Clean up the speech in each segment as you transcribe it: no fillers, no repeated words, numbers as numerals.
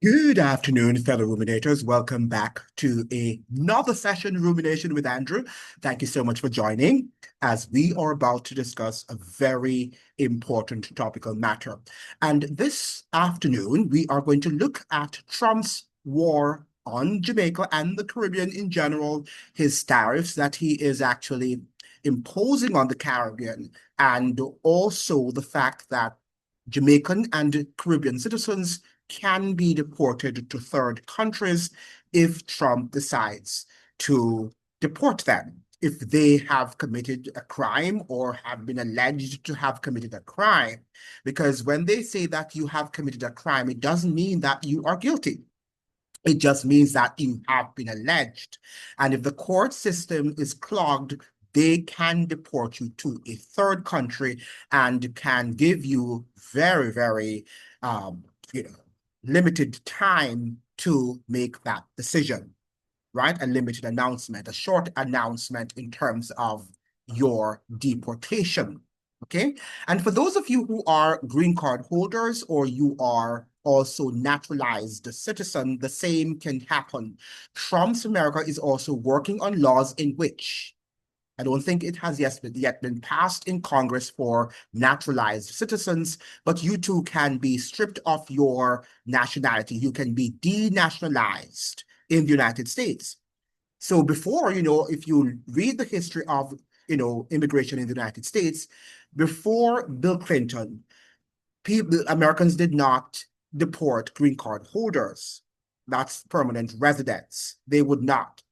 Good afternoon, fellow ruminators. Welcome back to another session, Rumination with Andrew. Thank you so much for joining as we are about to discuss a very important topical matter. And this afternoon, we are going to look at Trump's war on Jamaica and the Caribbean in general, his tariffs that he is actually imposing on the Caribbean, and also the fact that Jamaican and Caribbean citizens can be deported to third countries if Trump decides to deport them, if they have committed a crime or have been alleged to have committed a crime. Because when they say that you have committed a crime, it doesn't mean that you are guilty. It just means that you have been alleged. And if the court system is clogged, they can deport you to a third country and can give you very, very you know, limited time to make that decision, right? A limited announcement, a short announcement in terms of your deportation. Okay. And for those of you who are green card holders or you are also naturalized citizen, the same can happen. Trump's America is also working on laws in which I don't think it has yet been passed in Congress for naturalized citizens, but you too can be stripped of your nationality. You can be denationalized in the United States. So before, if you read the history of, immigration in the United States, before Bill Clinton, Americans did not deport green card holders. That's permanent residents. They would not.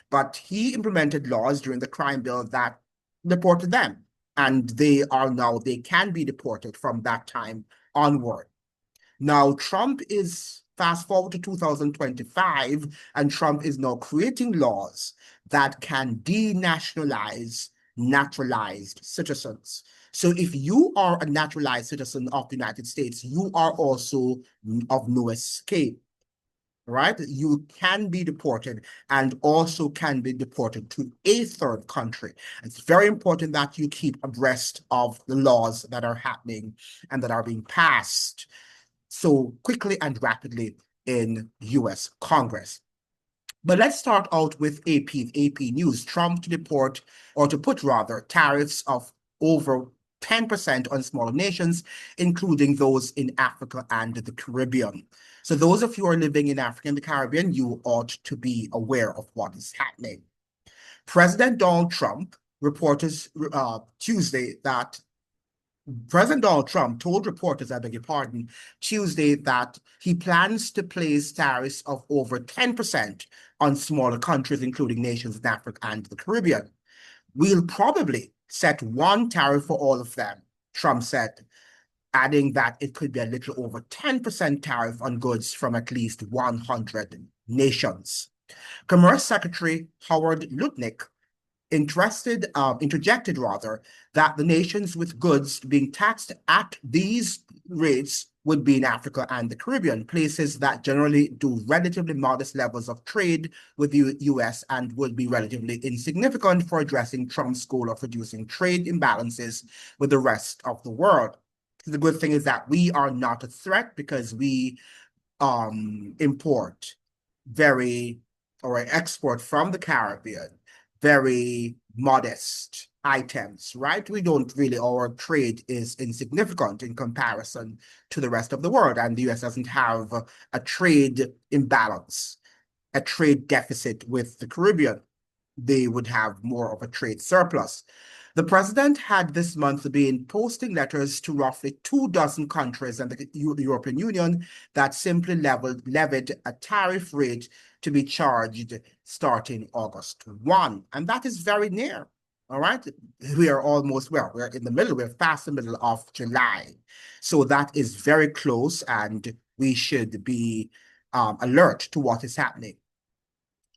But he implemented laws during the crime bill that deported them. And they can be deported from that time onward. Now, Trump is fast forward to 2025, and Trump is now creating laws that can denationalize naturalized citizens. So if you are a naturalized citizen of the United States, you are also of no escape, right? You can be deported and also can be deported to a third country. It's very important that you keep abreast of the laws that are happening and that are being passed so quickly and rapidly in US Congress. But let's start out with AP News. Trump to deport, or to put rather, tariffs of over 10% on smaller nations, including those in Africa and the Caribbean. So those of you who are living in Africa and the Caribbean, you ought to be aware of what is happening. President Donald Trump reporters Tuesday that President Donald Trump told reporters, I beg your pardon, Tuesday that he plans to place tariffs of over 10% on smaller countries, including nations in Africa and the Caribbean. We'll probably set one tariff for all of them, Trump said, adding that it could be a little over 10% tariff on goods from at least 100 nations. Commerce Secretary Howard Lutnick interjected rather, that the nations with goods being taxed at these rates would be in Africa and the Caribbean, places that generally do relatively modest levels of trade with the US and would be relatively insignificant for addressing Trump's goal of reducing trade imbalances with the rest of the world. The good thing is that we are not a threat because we import or export from the Caribbean very modest items, right? We don't really, our trade is insignificant in comparison to the rest of the world. And the US doesn't have a trade imbalance, a trade deficit with the Caribbean. They would have more of a trade surplus. The president had this month been posting letters to roughly 24 countries and the European Union that simply levied a tariff rate to be charged starting August 1. And that is very near. All right. We are almost, well, we're in the middle, we're past the middle of July. So that is very close, and we should be alert to what is happening.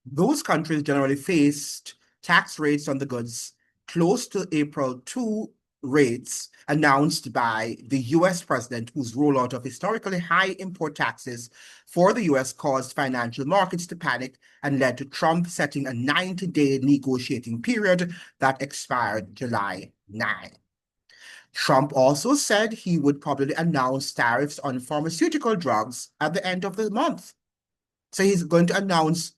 Those countries generally faced tax rates on the goods close to April 2 rates announced by the US president, whose rollout of historically high import taxes for the US caused financial markets to panic and led to Trump setting a 90-day negotiating period that expired July 9. Trump also said he would probably announce tariffs on pharmaceutical drugs at the end of the month. So he's going to announce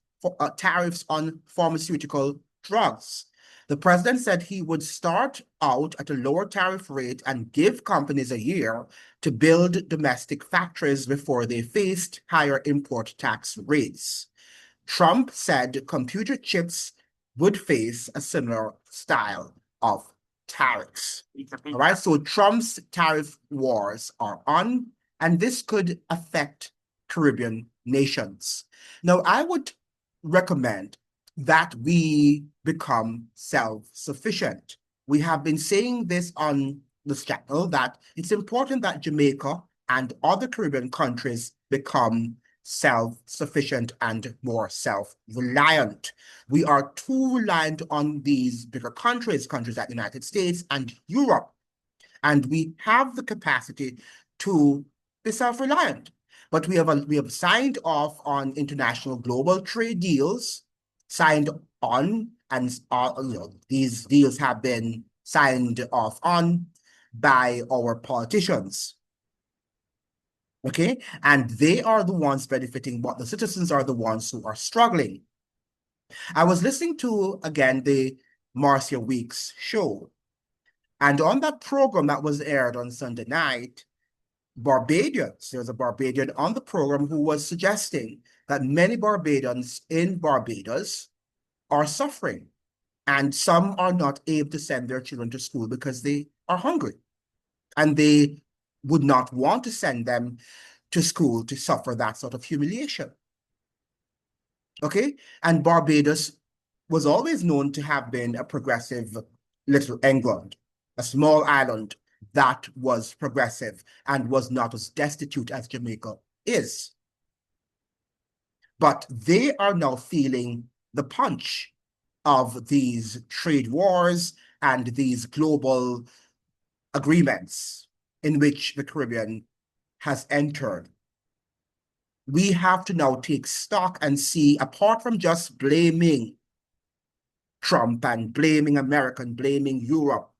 tariffs on pharmaceutical drugs. The president said he would start out at a lower tariff rate and give companies a year to build domestic factories before they faced higher import tax rates. Trump said computer chips would face a similar style of tariffs. All right, so Trump's tariff wars are on, and this could affect Caribbean nations. Now, I would recommend that we become self-sufficient. We have been saying this on this channel that it's important that Jamaica and other Caribbean countries become self-sufficient and more self-reliant. We are too reliant on these bigger countries like the United States and Europe, and we have the capacity to be self-reliant. But we have signed off on international global trade deals, signed on, and these deals have been signed off on by our politicians. Okay, and they are the ones benefiting, but the citizens are the ones who are struggling. I was listening to, again, the Marcia Weeks show, and on that program that was aired on Sunday night, Barbadians, there's a Barbadian on the program who was suggesting that many Barbadians in Barbados are suffering, and some are not able to send their children to school because they are hungry, and they would not want to send them to school to suffer that sort of humiliation. Okay? And Barbados was always known to have been a progressive little England, a small island that was progressive and was not as destitute as Jamaica is. But they are now feeling the punch of these trade wars and these global agreements in which the Caribbean has entered. We have to now take stock and see, apart from just blaming Trump and blaming America and blaming Europe,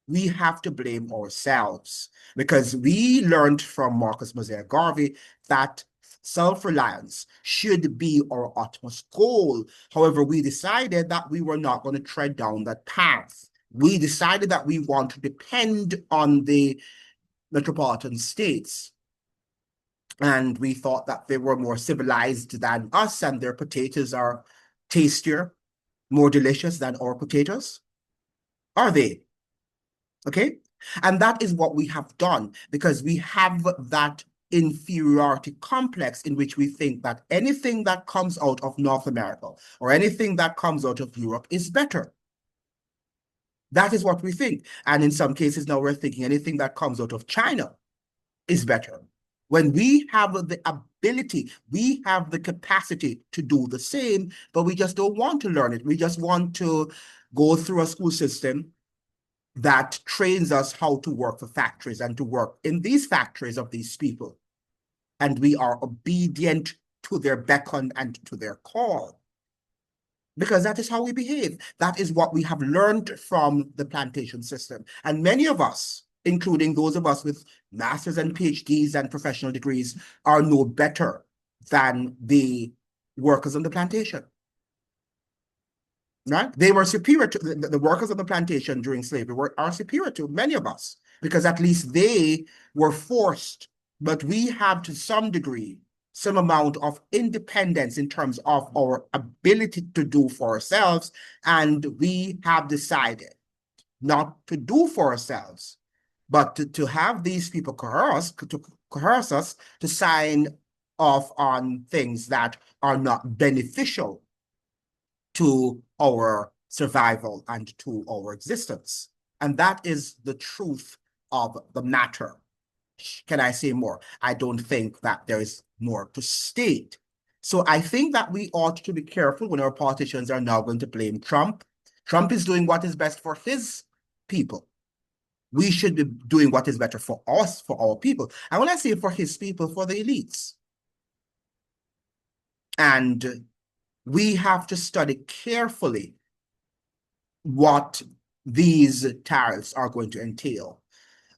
we have to blame ourselves, because we learned from Marcus Mosier Garvey that self-reliance should be our utmost goal. However, we decided that we were not going to tread down that path. We decided that we want to depend on the metropolitan states. And we thought that they were more civilized than us, and their potatoes are tastier, more delicious than our potatoes. Are they? Okay? And that is what we have done, because we have that inferiority complex in which we think that anything that comes out of North America or anything that comes out of Europe is better. That is what we think. And in some cases now we're thinking anything that comes out of China is better. When we have the ability, we have the capacity to do the same, but we just don't want to learn it. We just want to go through a school system that trains us how to work for factories and to work in these factories of these people. And we are obedient to their beckon and to their call, because that is how we behave. That is what we have learned from the plantation system. And many of us, including those of us with masters and PhDs and professional degrees, are no better than the workers on the plantation. Right? They were superior to the workers on the plantation during slavery are superior to many of us, because at least they were forced. But we have, to some degree, some amount of independence in terms of our ability to do for ourselves, and we have decided not to do for ourselves, but to have these people coerce us to sign off on things that are not beneficial to our survival and to our existence. And that is the truth of the matter. Can I say more? I don't think that there is more to state. So I think that we ought to be careful when our politicians are now going to blame Trump. Trump is doing what is best for his people. We should be doing what is better for us, for our people. And when I say for his people, for the elites. And we have to study carefully what these tariffs are going to entail.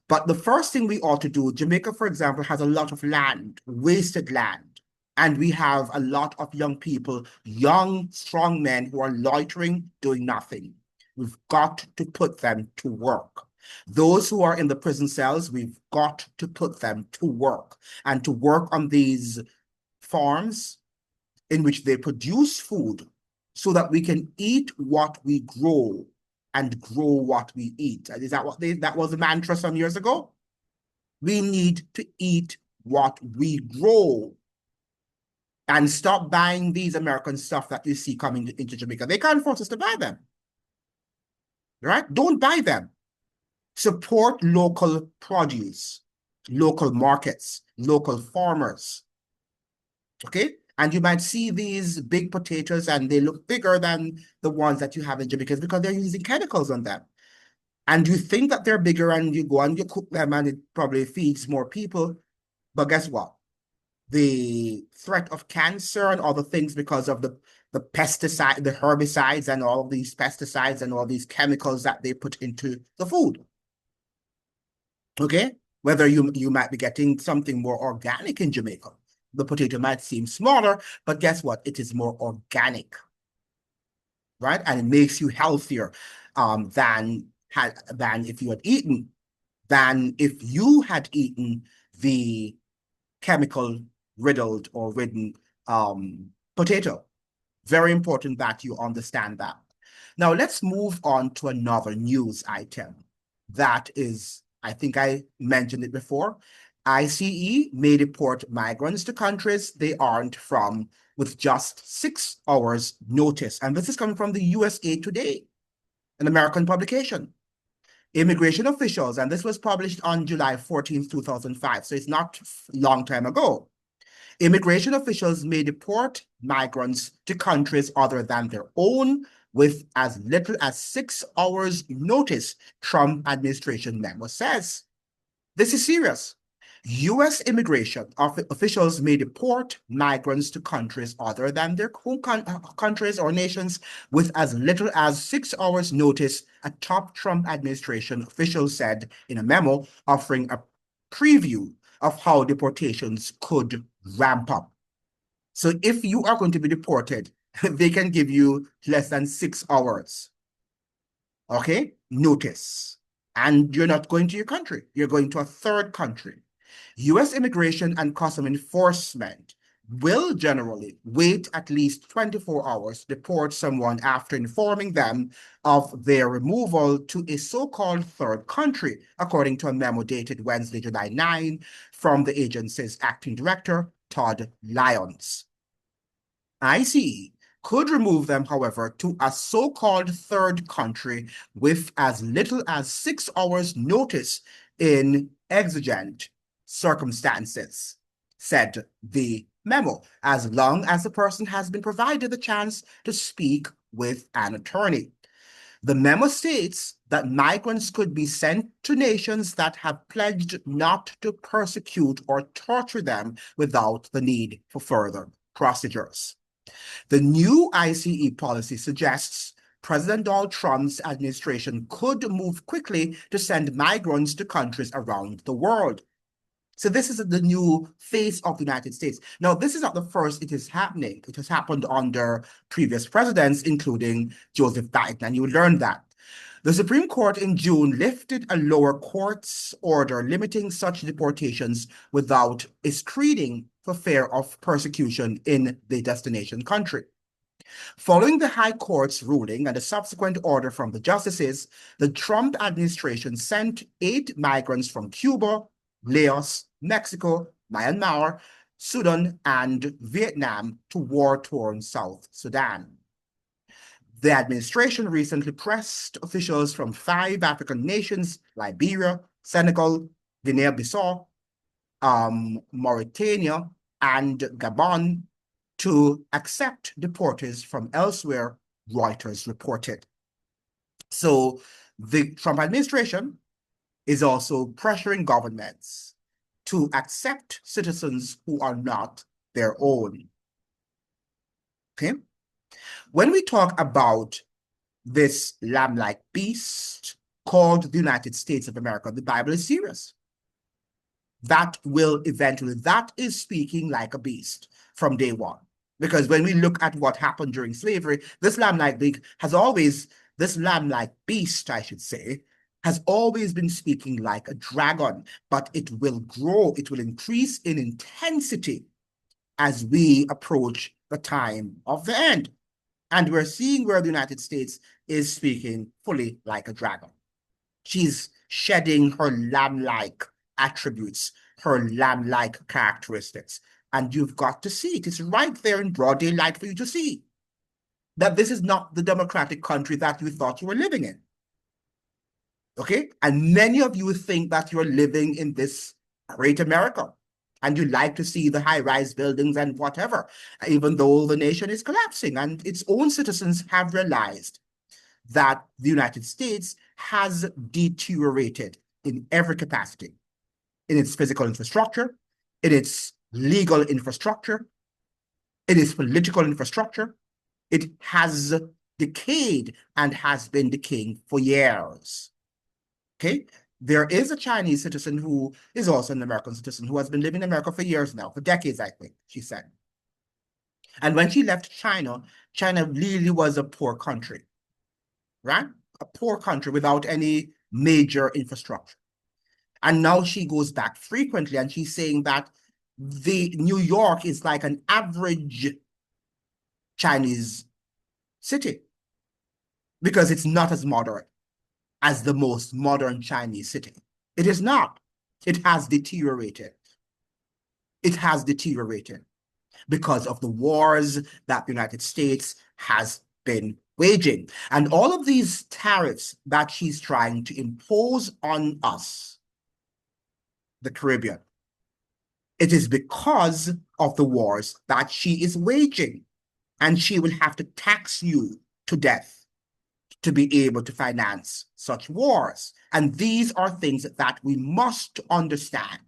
But the first thing we ought to do, Jamaica, for example, has a lot of land, wasted land. And we have a lot of young people, young, strong men who are loitering, doing nothing. We've got to put them to work. Those who are in the prison cells, we've got to put them to work and to work on these farms in which they produce food so that we can eat what we grow and grow what we eat. And is that what that was the mantra some years ago? We need to eat what we grow and stop buying these American stuff that you see coming into Jamaica. They can't force us to buy them, right? Don't buy them. Support local produce, local markets, local farmers, okay? And you might see these big potatoes and they look bigger than the ones that you have in Jamaica because they're using chemicals on them. And you think that they're bigger and you go and you cook them and it probably feeds more people. But guess what? The threat of cancer and other things because of the pesticide, the herbicides and all of these pesticides and all these chemicals that they put into the food. Okay? Whether you might be getting something more organic in Jamaica. The potato might seem smaller, but guess what? It is more organic, right? And it makes you healthier than if you had eaten, than if you had eaten the chemical riddled or ridden potato. Very important that you understand that. Now let's move on to another news item that is, I think I mentioned it before. ICE may deport migrants to countries they aren't from with just 6 hours notice. And this is coming from the USA Today, an American publication. Immigration officials, and this was published on July 14th, 2005, so it's not a long time ago. Immigration officials may deport migrants to countries other than their own with as little as 6 hours notice, Trump administration memo says. This is serious. U.S. immigration officials may deport migrants to countries other than their home countries or nations with as little as 6 hours notice, a top Trump administration official said in a memo offering a preview of how deportations could ramp up. So if you are going to be deported, they can give you less than 6 hours, okay, notice. And you're not going to your country. You're going to a third country. U.S. Immigration and Customs Enforcement will generally wait at least 24 hours to deport someone after informing them of their removal to a so-called third country, according to a memo dated Wednesday, July 9, from the agency's acting director, Todd Lyons. ICE could remove them, however, to a so-called third country with as little as 6 hours notice in exigent circumstances, said the memo, as long as the person has been provided the chance to speak with an attorney. The memo states that migrants could be sent to nations that have pledged not to persecute or torture them without the need for further procedures. The new ICE policy suggests President Donald Trump's administration could move quickly to send migrants to countries around the world. So this is the new face of the United States. Now, this is not the first it is happening. It has happened under previous presidents, including Joseph Biden, and you learned that. The Supreme Court in June lifted a lower court's order limiting such deportations without a screening for fear of persecution in the destination country. Following the High Court's ruling and a subsequent order from the justices, the Trump administration sent 8 migrants from Cuba, Laos, Mexico, Myanmar, Sudan, and Vietnam to war-torn South Sudan. The administration recently pressed officials from 5 African nations, Liberia, Senegal, Guinea-Bissau, Mauritania, and Gabon, to accept deportees from elsewhere, Reuters reported. So the Trump administration is also pressuring governments to accept citizens who are not their own. Okay? When we talk about this lamb-like beast called the United States of America. The Bible is serious. That is speaking like a beast from day one. Because when we look at what happened during slavery, this lamb-like beast, I should say, has always been speaking like a dragon, but it will grow, it will increase in intensity as we approach the time of the end. And we're seeing where the United States is speaking fully like a dragon. She's shedding her lamb-like attributes, her lamb-like characteristics. And you've got to see it. It's right there in broad daylight for you to see that this is not the democratic country that you thought you were living in. Okay? And many of you think that you're living in this great America. And you like to see the high-rise buildings and whatever, even though the nation is collapsing and its own citizens have realized that the United States has deteriorated in every capacity, in its physical infrastructure, in its legal infrastructure, in its political infrastructure. It has decayed and has been decaying for years. Okay? There is a Chinese citizen who is also an American citizen who has been living in America for years now, for decades, I think, she said. And when she left China, China really was a poor country, right? A poor country without any major infrastructure. And now she goes back frequently and she's saying that the New York is like an average Chinese city because it's not as modern as the most modern Chinese city. It is not. It has deteriorated. It has deteriorated because of the wars that the United States has been waging. And all of these tariffs that she's trying to impose on us, the Caribbean, it is because of the wars that she is waging. And she will have to tax you to death to be able to finance such wars. And these are things that we must understand,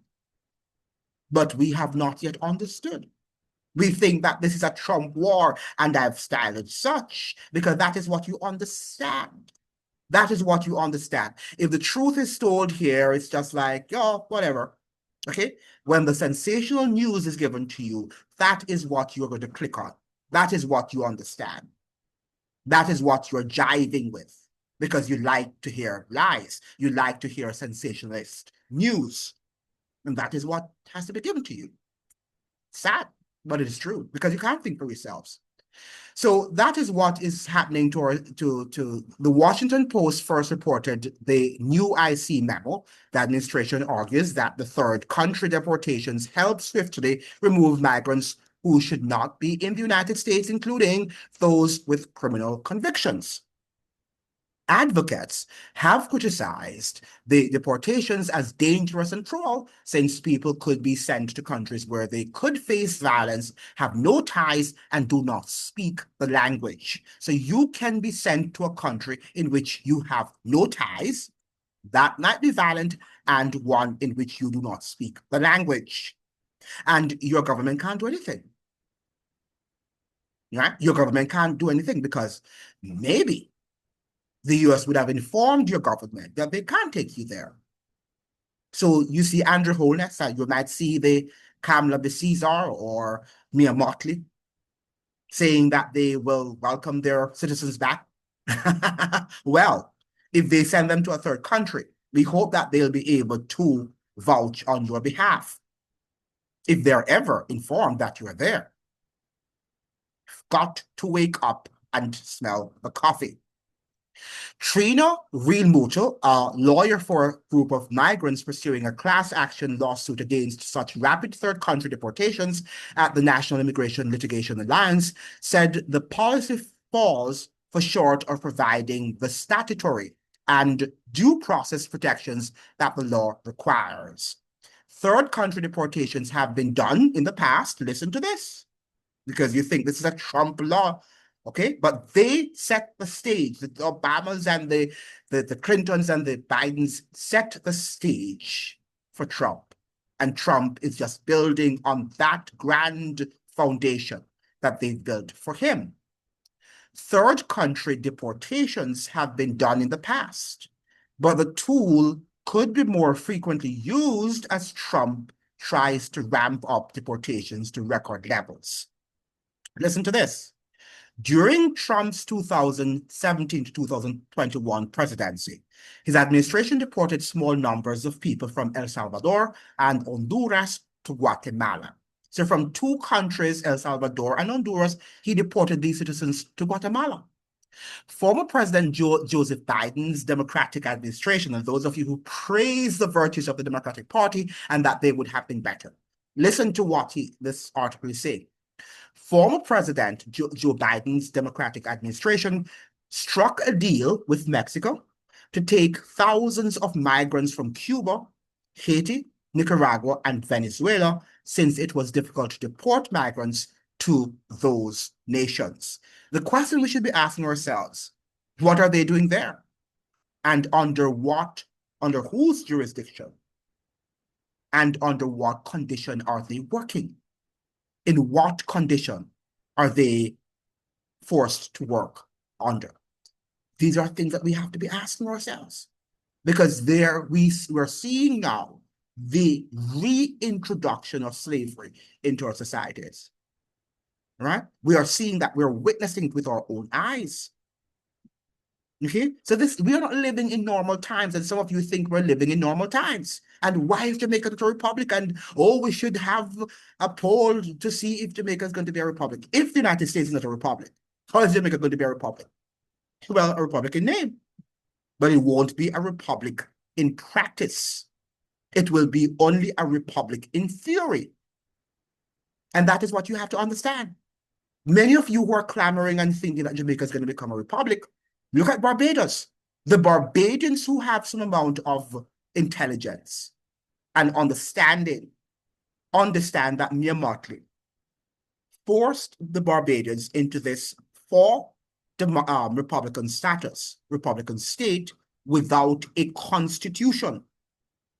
but we have not yet understood. We think that this is a Trump war, and I've styled it such because that is what you understand. That is what you understand. If the truth is told here, it's just like, oh, whatever. Okay? When the sensational news is given to you, that is what you're going to click on. That is what you understand. That is what you're jiving with because you like to hear lies. You like to hear sensationalist news. And that is what has to be given to you. Sad, but it is true because you can't think for yourselves. So that is what is happening to the Washington Post first reported the new IC memo. The administration argues that the third country deportations help swiftly remove migrants who should not be in the United States, including those with criminal convictions. Advocates have criticized the deportations as dangerous and cruel, since people could be sent to countries where they could face violence, have no ties, and do not speak the language. So you can be sent to a country in which you have no ties, that might be violent, and one in which you do not speak the language. And your government can't do anything. Right? Your government can't do anything because maybe the US would have informed your government that they can't take you there. So you see Andrew Holness, you might see the Kamala Caesar or Mia Motley saying that they will welcome their citizens back. Well, if they send them to a third country, we hope that they'll be able to vouch on your behalf if they're ever informed that you're there. Got to wake up and smell the coffee. Trina Realmuto, a lawyer for a group of migrants pursuing a class action lawsuit against such rapid third country deportations at the National Immigration Litigation Alliance, said the policy falls for short of providing the statutory and due process protections that the law requires. Third country deportations have been done in the past. Listen to this, because you think this is a Trump law. Okay, but they set the stage. The Obamas and the Clintons and the Bidens set the stage for Trump. And Trump is just building on that grand foundation that they've built for him. Third country deportations have been done in the past, but the tool could be more frequently used as Trump tries to ramp up deportations to record levels. Listen to this. During Trump's 2017 to 2021 presidency, his administration deported small numbers of people from El Salvador and Honduras to Guatemala. So from two countries, El Salvador and Honduras, he deported these citizens to Guatemala. Former President Joseph Biden's Democratic administration, and those of you who praise the virtues of the Democratic Party and that they would have been better, listen to what this article is saying. Former President Joe Biden's Democratic administration struck a deal with Mexico to take thousands of migrants from Cuba, Haiti, Nicaragua, and Venezuela, since it was difficult to deport migrants to those nations. The question we should be asking ourselves, what are they doing there? And under whose jurisdiction? And under what condition are they working? In what condition are they forced to work under? These are things that we have to be asking ourselves, because we're seeing now the reintroduction of slavery into our societies. Right? We are seeing that, we're witnessing it with our own eyes. Okay, so we are not living in normal times, and some of you think we're living in normal times. And why is Jamaica not a republic? And we should have a poll to see if Jamaica is going to be a republic. If the United States is not a republic, how is Jamaica going to be a republic? Well, a republic in name, but it won't be a republic in practice. It will be only a republic in theory. And that is what you have to understand. Many of you who are clamoring and thinking that Jamaica is going to become a republic, look at Barbados. The Barbadians who have some amount of intelligence and understand that Mia Mottley forced the Barbadians into this Republican status, Republican state, without a constitution.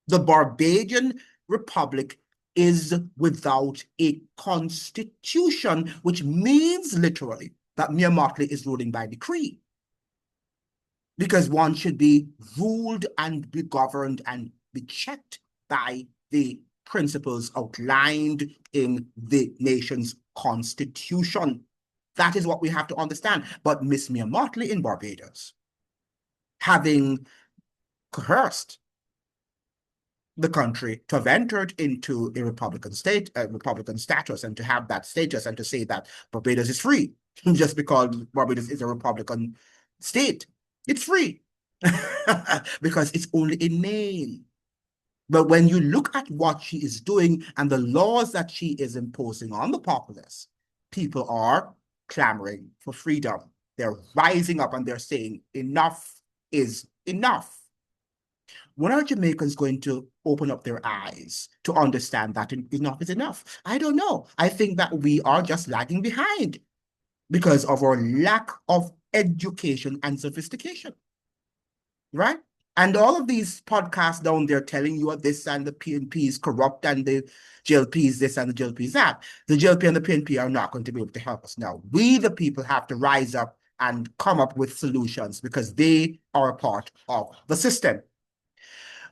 The Barbadian Republic is without a constitution, which means literally that Mia Mottley is ruling by decree. Because one should be ruled and be governed and be checked by the principles outlined in the nation's constitution. That is what we have to understand. But Miss Mia Mottley in Barbados, having coerced the country to have entered into a Republican state, a Republican status, and to have that status and to say that Barbados is free just because Barbados is a Republican state. It's free because it's only in name. But when you look at what she is doing and the laws that she is imposing on the populace, people are clamoring for freedom. They're rising up and they're saying enough is enough. When are Jamaicans going to open up their eyes to understand that enough is enough? I don't know. I think that we are just lagging behind because of our lack of education and sophistication, right? And all of these podcasts down there telling you this and the PNP is corrupt and the JLP is this and the JLP is that. The JLP and the PNP are not going to be able to help us now. We, the people, have to rise up and come up with solutions because they are a part of the system.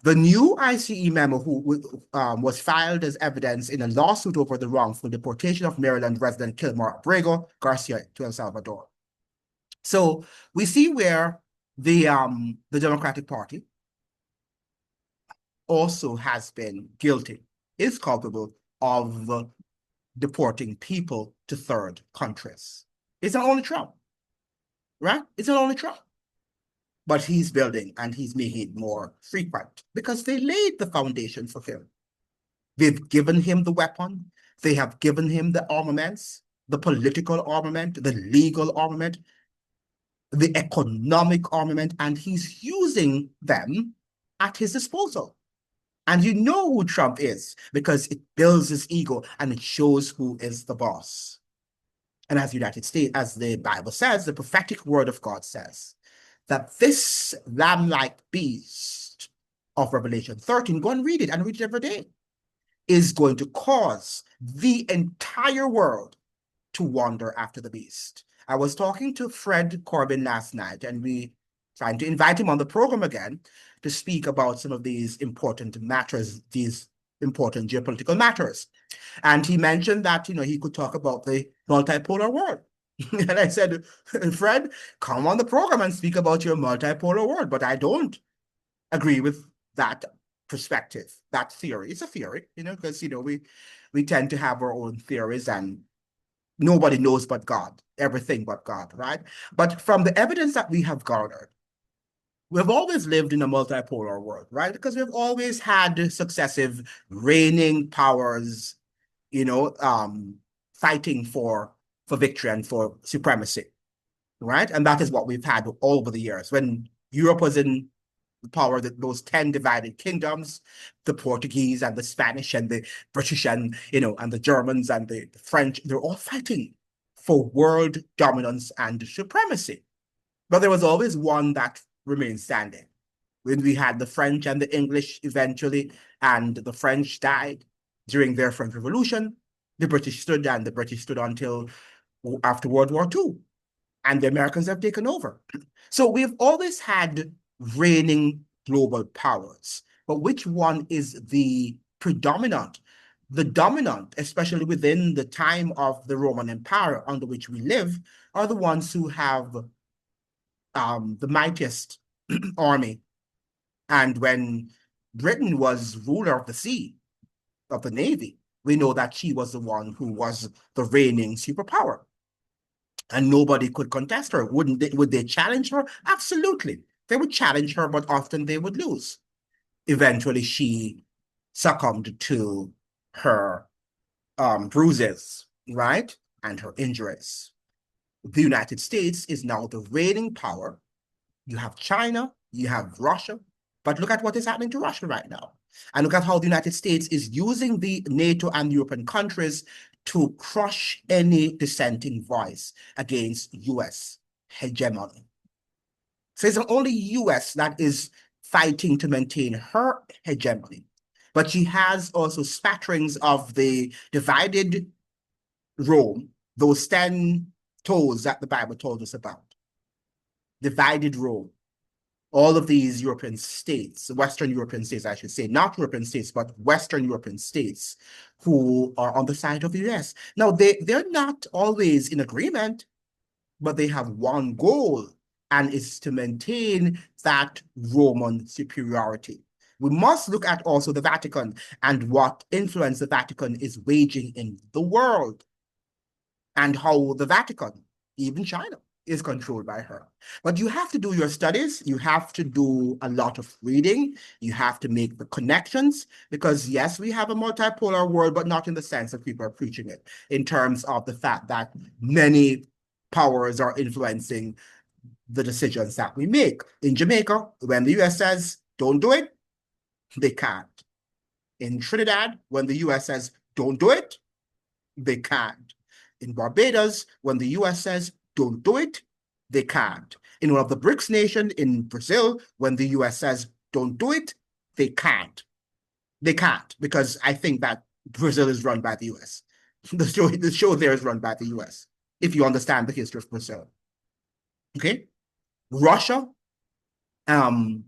The new ICE memo was filed as evidence in a lawsuit over the wrongful deportation of Maryland resident Kilmar Abrego Garcia to El Salvador. So we see where the Democratic Party also has been guilty, is culpable of deporting people to third countries. It's not only Trump, right? It's not only Trump. But he's building and he's making it more frequent because they laid the foundation for him. They've given him the weapon. They have given him the armaments, the political armament, the legal armament, the economic armament, and he's using them at his disposal. And you know who Trump is because it builds his ego and it shows who is the boss. And as the United States, as the Bible says, the prophetic word of God says, that this lamb-like beast of Revelation 13, go and read it every day, is going to cause the entire world to wander after the beast. I was talking to Fred Corbin last night, and we trying to invite him on the program again to speak about some of these important matters, these important geopolitical matters. And he mentioned that, he could talk about the multipolar world. And I said, Fred, come on the program and speak about your multipolar world. But I don't agree with that perspective, that theory. It's a theory, because, we tend to have our own theories, and nobody knows but God, everything but God, right? But from the evidence that we have garnered, we've always lived in a multipolar world, right? Because we've always had successive reigning powers, fighting for victory and for supremacy, right? And that is what we've had all over the years. When Europe was in power, those 10 divided kingdoms, the Portuguese and the Spanish and the British and, and the Germans and the French, they're all fighting for world dominance and supremacy. But there was always one that remained standing. When we had the French and the English eventually, and the French died during their French Revolution, the British stood, and the British stood until after World War II. And the Americans have taken over. So we've always had reigning global powers. But which one is the predominant, the dominant, especially within the time of the Roman Empire under which we live, are the ones who have the mightiest army. And when Britain was ruler of the sea, of the Navy, we know that she was the one who was the reigning superpower. And nobody could contest her. Would they challenge her? Absolutely. They would challenge her, but often they would lose. Eventually, she succumbed to her bruises, right? And her injuries. The United States is now the reigning power. You have China, you have Russia, but look at what is happening to Russia right now. And look at how the United States is using the NATO and European countries to crush any dissenting voice against US hegemony. So it's not only US that is fighting to maintain her hegemony, but she has also spatterings of the divided Rome, those 10 toes that the Bible told us about. Divided Rome. All of these European states, Western European states, I should say, not European states, but Western European states who are on the side of the US. Now, they're not always in agreement, but they have one goal, and it's to maintain that Roman superiority. We must look at also the Vatican and what influence the Vatican is waging in the world, and how the Vatican, even China, is controlled by her. But you have to do your studies. You have to do a lot of reading. You have to make the connections, because yes, we have a multipolar world, but not in the sense that people are preaching it, in terms of the fact that many powers are influencing the decisions that we make. In Jamaica, when the US says, don't do it, they can't. In Trinidad, when the US says, don't do it, they can't. In Barbados, when the US says, don't do it, they can't. In one of the BRICS nations, in Brazil, when the US says, don't do it, they can't. They can't, because I think that Brazil is run by the US. The show there is run by the US, if you understand the history of Brazil. Okay? Russia, Iran,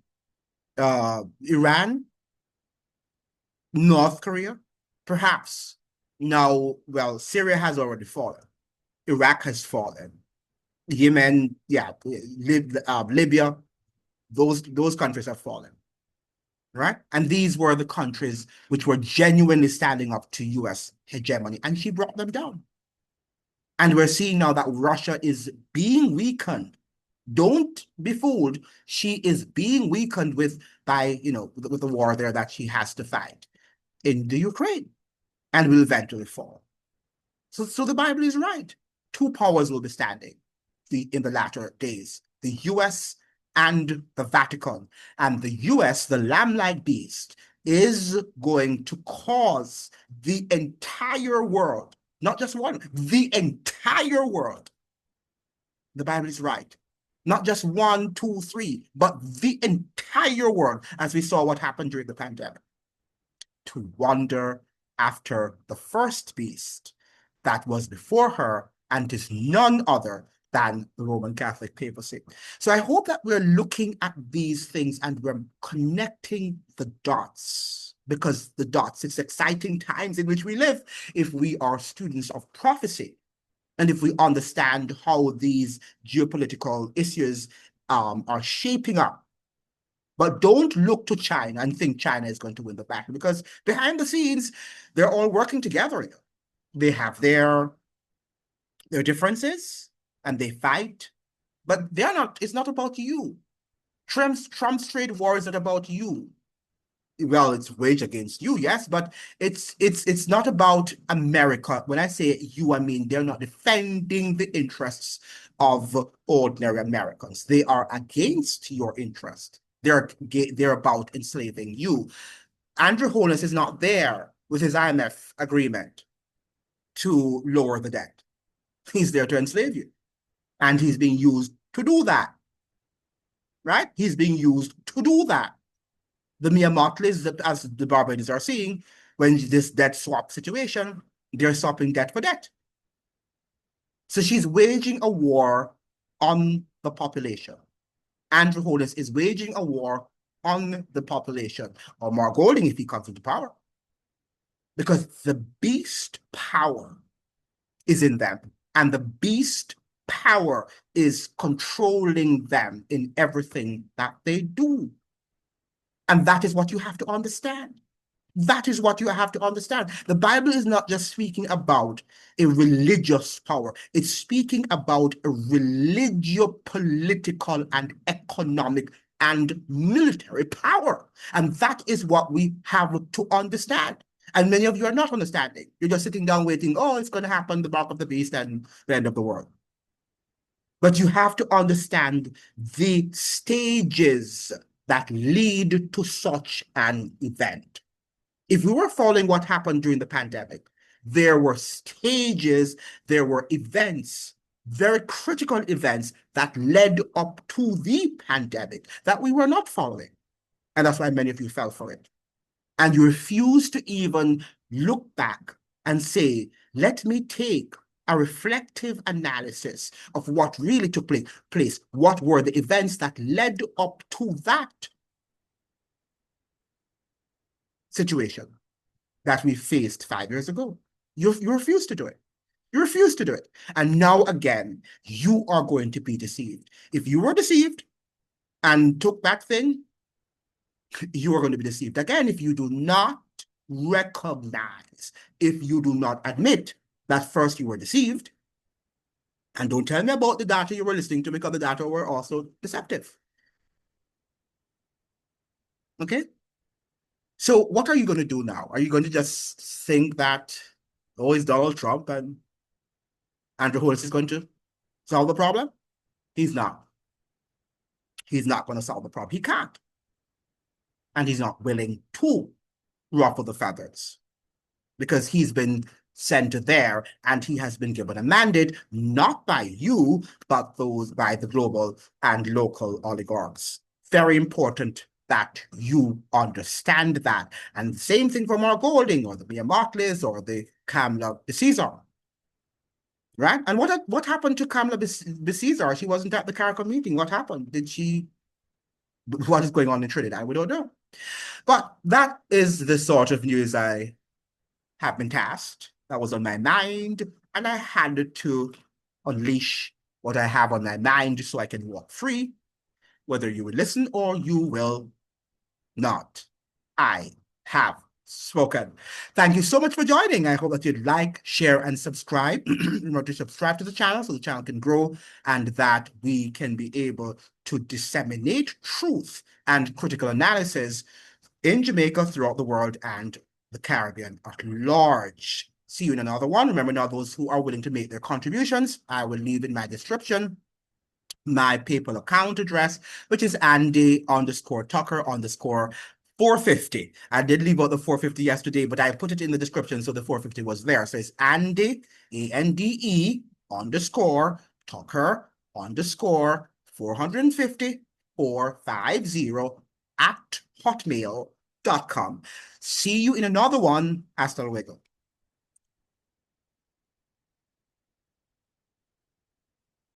North Korea, perhaps. Now, well, Syria has already fallen. Iraq has fallen. Yemen, yeah, Libya, those countries have fallen, right? And these were the countries which were genuinely standing up to US hegemony, and she brought them down. And we're seeing now that Russia is being weakened. Don't be fooled. She is being weakened with the war there that she has to fight in the Ukraine, and will eventually fall. So the Bible is right. Two powers will be standing in the latter days, the US and the Vatican. And the US, the lamb-like beast, is going to cause the entire world, not just one, the entire world. The Bible is right. Not just 1, 2, 3, but the entire world, as we saw what happened during the pandemic, to wander after the first beast that was before her, and is none other than the Roman Catholic papacy. So I hope that we're looking at these things and we're connecting the dots, because the dots, it's exciting times in which we live if we are students of prophecy. And if we understand how these geopolitical issues are shaping up. But don't look to China and think China is going to win the battle, because behind the scenes, they're all working together. They have their differences and they fight, but they're not, it's not about you. Trump's trade war is not about you. Well, it's waged against you, yes, but it's not about America. When I say you, I mean they're not defending the interests of ordinary Americans. They are against your interest. They're about enslaving you. Andrew Holness is not there with his IMF agreement to lower the debt. He's there to enslave you. And he's being used to do that. Right? He's being used to do that. The mere Motleys, as the Barbadians are seeing, when this debt swap situation, they're swapping debt for debt. So she's waging a war on the population. Andrew Holness is waging a war on the population, or Mark Golding if he comes into power. Because the beast power is in them, and the beast power is controlling them in everything that they do. And that is what you have to understand. That is what you have to understand. The Bible is not just speaking about a religious power. It's speaking about a religio-political and economic and military power. And that is what we have to understand. And many of you are not understanding. You're just sitting down waiting, oh, it's going to happen, the mark of the beast and the end of the world. But you have to understand the stages that lead to such an event. If we were following what happened during the pandemic, there were stages, there were events, very critical events that led up to the pandemic that we were not following. And that's why many of you fell for it. And you refuse to even look back and say, let me take a reflective analysis of what really took place. What were the events that led up to that situation that we faced 5 years ago? You refuse to do it. You refuse to do it. And now again, you are going to be deceived. If you were deceived and took that thing, you are going to be deceived again if you do not recognize, if you do not admit that first you were deceived. And don't tell me about the data you were listening to, because the data were also deceptive. Okay? So what are you going to do now? Are you going to just think that, oh, it's Donald Trump and Andrew Holness is going to solve the problem? He's not. He's not going to solve the problem. He can't. And he's not willing to ruffle the feathers, because he's been sent there and he has been given a mandate, not by you, but those by the global and local oligarchs. Very important that you understand that. And the same thing for Mark Golding or the Mia Martleys or the Kamla Caesar. Right? And what happened to Kamla Caesar? She wasn't at the CARICOM meeting. What happened? What is going on in Trinidad? We don't know. But that is the sort of news I have been tasked. That was on my mind, and I had to unleash what I have on my mind so I can walk free, whether you will listen or you will not. I have spoken. Thank you so much for joining. I hope that you'd like, share, and subscribe. Remember to subscribe to the channel so the channel can grow and that we can be able to disseminate truth and critical analysis in Jamaica, throughout the world, and the Caribbean at large. See you in another one. Remember, now those who are willing to make their contributions, I will leave in my description my PayPal account address, which is Andy_Tucker_450. I did leave out the 450 yesterday, but I put it in the description, so the 450 was there. So it's Andy, ANDE _Tucker_450 450 at hotmail.com. See you in another one. Hasta luego.